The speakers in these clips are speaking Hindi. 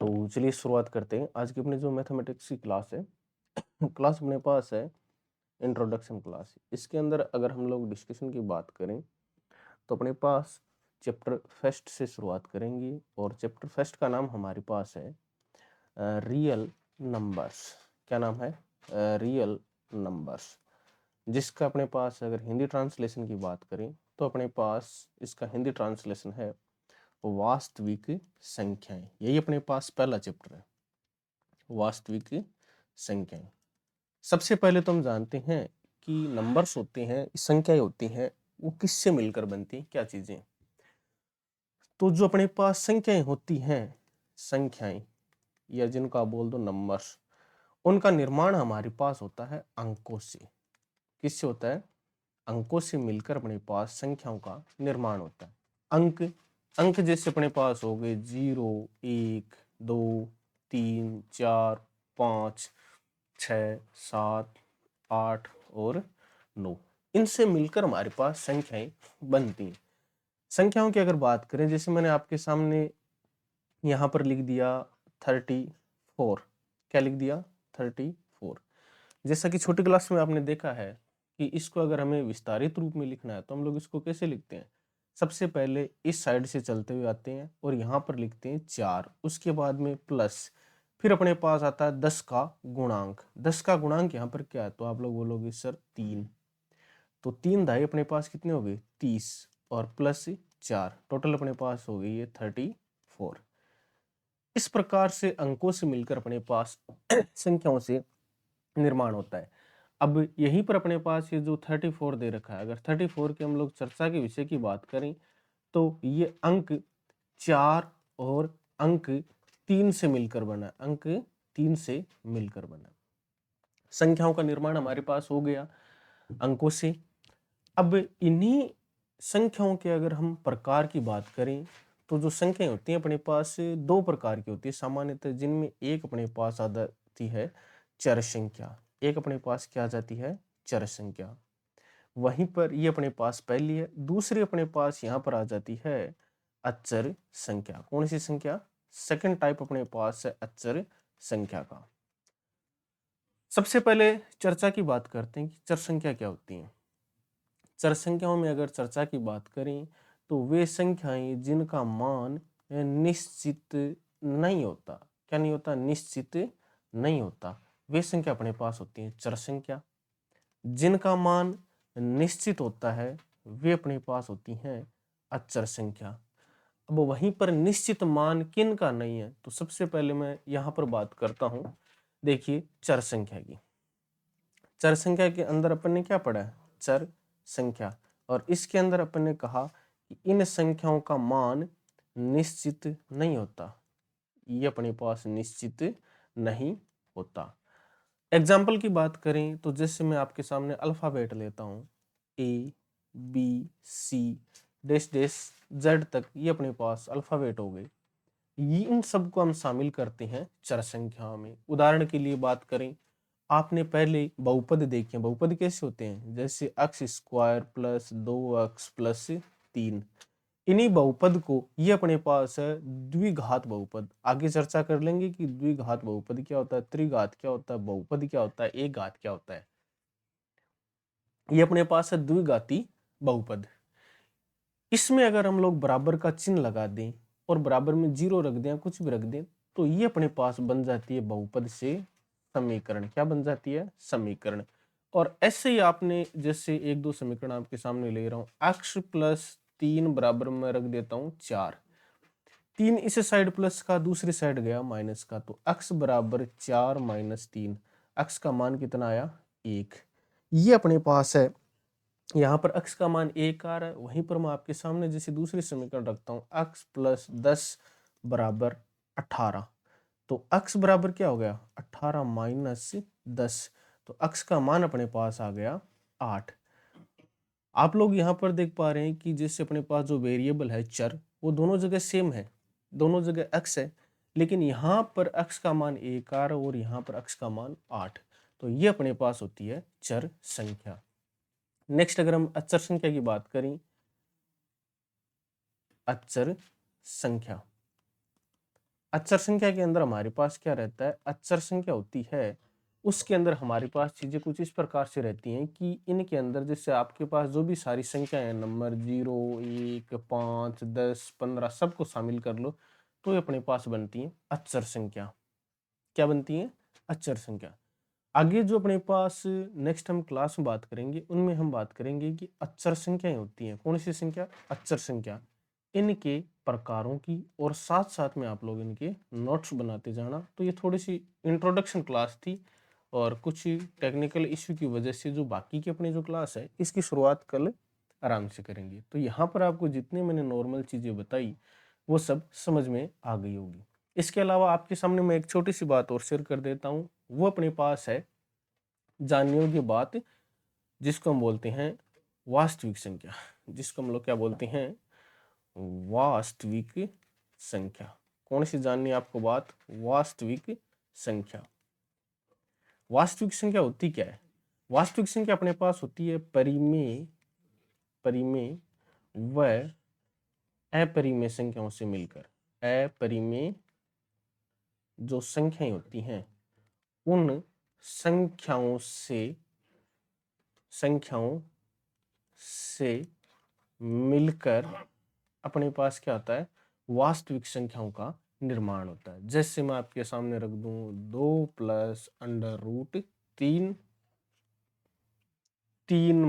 तो चलिए शुरुआत करते हैं। आज की अपनी जो मैथमेटिक्स की क्लास है क्लास अपने पास है इंट्रोडक्शन क्लास। इसके अंदर अगर हम लोग डिस्कशन की बात करें तो अपने पास चैप्टर फर्स्ट से शुरुआत करेंगे और चैप्टर फर्स्ट का नाम हमारे पास है रियल नंबर्स। क्या नाम है? रियल नंबर्स, जिसका अपने पास अगर हिंदी ट्रांसलेशन की बात करें तो अपने पास इसका हिंदी ट्रांसलेशन है वास्तविक संख्याएं। यही अपने पास पहला चैप्टर है, वास्तविक संख्याएं। सबसे पहले तो हम जानते हैं कि नंबर्स होते हैं, संख्याएं होती हैं, वो किससे मिलकर बनती हैं, क्या चीजें। तो जो अपने पास संख्याएं होती हैं, संख्याएं या जिनको आप बोल दो नंबर्स, उनका निर्माण हमारे पास होता है अंकों से। किससे होता है? अंकों से मिलकर अपने पास संख्याओं का निर्माण होता है। अंक अंक जैसे अपने पास हो गए 0, 1, 2, 3, 4, 5, 6, 7, 8 और 9, इनसे मिलकर हमारे पास संख्याएं बनती हैं। संख्याओं की अगर बात करें, जैसे मैंने आपके सामने यहाँ पर लिख दिया 34। क्या लिख दिया? 34। जैसा कि छोटी क्लास में आपने देखा है कि इसको अगर हमें विस्तारित रूप में लिखना है तो हम लोग इसको कैसे लिखते हैं? सबसे पहले इस साइड से चलते हुए आते हैं और यहाँ पर लिखते हैं 4, उसके बाद में प्लस, फिर अपने पास आता है 10 का गुणांक। 10 का गुणांक यहाँ पर क्या है? तो आप लोग बोलोगे सर 3। तो 3 दाई अपने पास कितने हो गए? 30 और प्लस 4, टोटल अपने पास हो गई है 34। इस प्रकार से अंकों से मिलकर अपने पास संख्याओं से निर्माण होता है। अब यहीं पर अपने पास ये जो 34 दे रखा है, अगर 34 की हम लोग चर्चा के विषय की बात करें तो ये अंक 4 और अंक 3 से मिलकर बना। अंक 3 से मिलकर बना। संख्याओं का निर्माण हमारे पास हो गया अंकों से। अब इन्हीं संख्याओं के अगर हम प्रकार की बात करें तो जो संख्याएं होती हैं अपने पास दो प्रकार की होती है सामान्यतः, जिनमें एक अपने पास आ जाती है चर संख्या। एक अपने पास क्या आ जाती है? चर संख्या। वहीं पर ये अपने पास पहली है। दूसरी अपने पास यहाँ पर आ जाती है अचर संख्या। कौन सी संख्या? सेकंड टाइप अपने पास है अचर संख्या का। सबसे पहले चर्चा की बात करते हैं कि चर संख्या क्या होती है। चर संख्याओं में अगर चर्चा की बात करें तो वे संख्याएं जिनका मान निश्चित नहीं होता। क्या नहीं होता? निश्चित नहीं होता। वे संख्या अपने पास होती है चर संख्या। जिनका मान निश्चित होता है वे अपने पास होती हैं अचर संख्या। अब वहीं पर निश्चित मान किन का नहीं है, तो सबसे पहले मैं यहाँ पर बात करता हूँ। देखिए चर संख्या की। चर संख्या के अंदर अपन ने क्या पढ़ा है? चर संख्या। और इसके अंदर अपन ने कहा कि इन संख्याओं का मान निश्चित नहीं होता। ये अपने पास निश्चित नहीं होता। एग्जाम्पल की बात करें तो जैसे मैं आपके सामने अल्फाबेट लेता हूँ, ए, बी, सी, डैश डैश जेड तक, ये अपने पास अल्फाबेट हो गए। ये इन सब को हम शामिल करते हैं चर संख्याओं में। उदाहरण के लिए बात करें, आपने पहले बहुपद देखे। बहुपद कैसे होते हैं? जैसे x square plus 2x plus 3। इन्हीं बहुपद को ये अपने पास है द्विघात बहुपद। आगे चर्चा कर लेंगे कि द्विघात बहुपद क्या होता है, त्रिघात क्या होता है, बहुपद क्या होता है, एक घात क्या होता है। ये अपने पास है द्विघाती बहुपद। इसमें अगर हम लोग बराबर का चिन्ह लगा दें और बराबर में 0 रख दें, कुछ भी रख दें, तो ये अपने पास बन जाती है बहुपद से समीकरण। क्या बन जाती है? समीकरण। और ऐसे ही आपने जैसे एक दो समीकरण आपके सामने ले रहा हूं, x प्लस 3 बराबर में रख देता हूं 4। 3 इस साइड प्लस का, दूसरी साइड गया माइनस का, तो x बराबर 4 माइनस 3। x का मान कितना आया? 1। ये अपने पास है। यहाँ पर x का मान 1 आ रहा है। वहीं पर मैं आपके सामने जैसे दूसरी समीकरण रखता हूँ, x प्लस 10 बराबर 18। तो x बराबर क्या हो गया? 18 माइनस 10। तो x का मान अपने पास आ गया 8। आप लोग यहाँ पर देख पा रहे हैं कि जैसे अपने पास जो वेरिएबल है चर, वो दोनों जगह सेम है, दोनों जगह x है, लेकिन यहाँ पर x का मान 1 आ रहा है और यहाँ पर x का मान 8। तो ये अपने पास होती है चर संख्या। नेक्स्ट अगर हम अचर संख्या की बात करें, अचर संख्या। अचर संख्या के अंदर हमारे पास क्या रहता है, अचर संख्या होती है उसके अंदर हमारे पास चीजें कुछ इस प्रकार से रहती हैं कि इनके अंदर जैसे आपके पास जो भी सारी संख्या है, नंबर 0, 1, 5, 10, 15 सबको शामिल कर लो तो ये अपने पास बनती है अचर संख्या। क्या बनती है? अचर संख्या। आगे जो अपने पास नेक्स्ट हम क्लास में बात करेंगे उनमें हम बात करेंगे कि अचर संख्याएं होती हैं। कौन सी संख्या? अचर संख्या। इनके प्रकारों की और साथ साथ में आप लोग इनके नोट्स बनाते जाना। तो ये थोड़ी सी इंट्रोडक्शन क्लास थी और कुछ टेक्निकल इश्यू की वजह से जो बाकी की अपनी जो क्लास है इसकी शुरुआत कल आराम से करेंगे। तो यहाँ पर आपको जितने मैंने नॉर्मल चीज़ें बताई वो सब समझ में आ गई होगी। इसके अलावा आपके सामने मैं एक छोटी सी बात और शेयर कर देता हूँ। वो अपने पास है जानने योग्य बात, जिसको हम बोलते हैं वास्तविक संख्या। जिसको हम लोग क्या बोलते हैं? वास्तविक संख्या। कौन सी जाननी है आपको बात? वास्तविक संख्या। वास्तविक संख्या होती क्या है? वास्तविक संख्या अपने पास होती है परिमेय व अपरिमेय संख्याओं से मिलकर। अपरिमेय जो संख्याएं होती हैं उन संख्याओं से मिलकर अपने पास क्या होता है? वास्तविक संख्याओं का निर्माण होता है। जैसे मैं आपके सामने रख दूं 2 + √3 3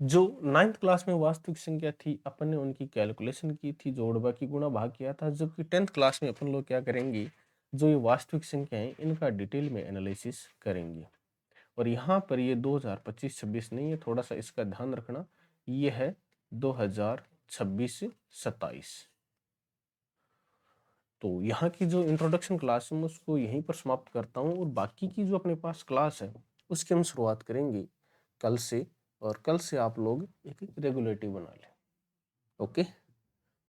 - जो 9th क्लास में वास्तविक संख्या थी अपन ने उनकी कैलकुलेशन की थी, जोड़ बाकी गुणा भाग किया था। जबकि 10th क्लास में अपन लोग क्या करेंगे, जो ये वास्तविक संख्या है इनका डिटेल में एनालिसिस करेंगे। और यहाँ पर ये 2025-26 नहीं है, थोड़ा सा इसका ध्यान रखना, ये है 2026-27। तो यहाँ की जो इंट्रोडक्शन क्लास है मैं उसको यहीं पर समाप्त करता हूँ और बाकी की जो अपने पास क्लास है उसकी हम शुरुआत करेंगे कल से। और कल से आप लोग एक रेगुलेटिव बना लें। ओके।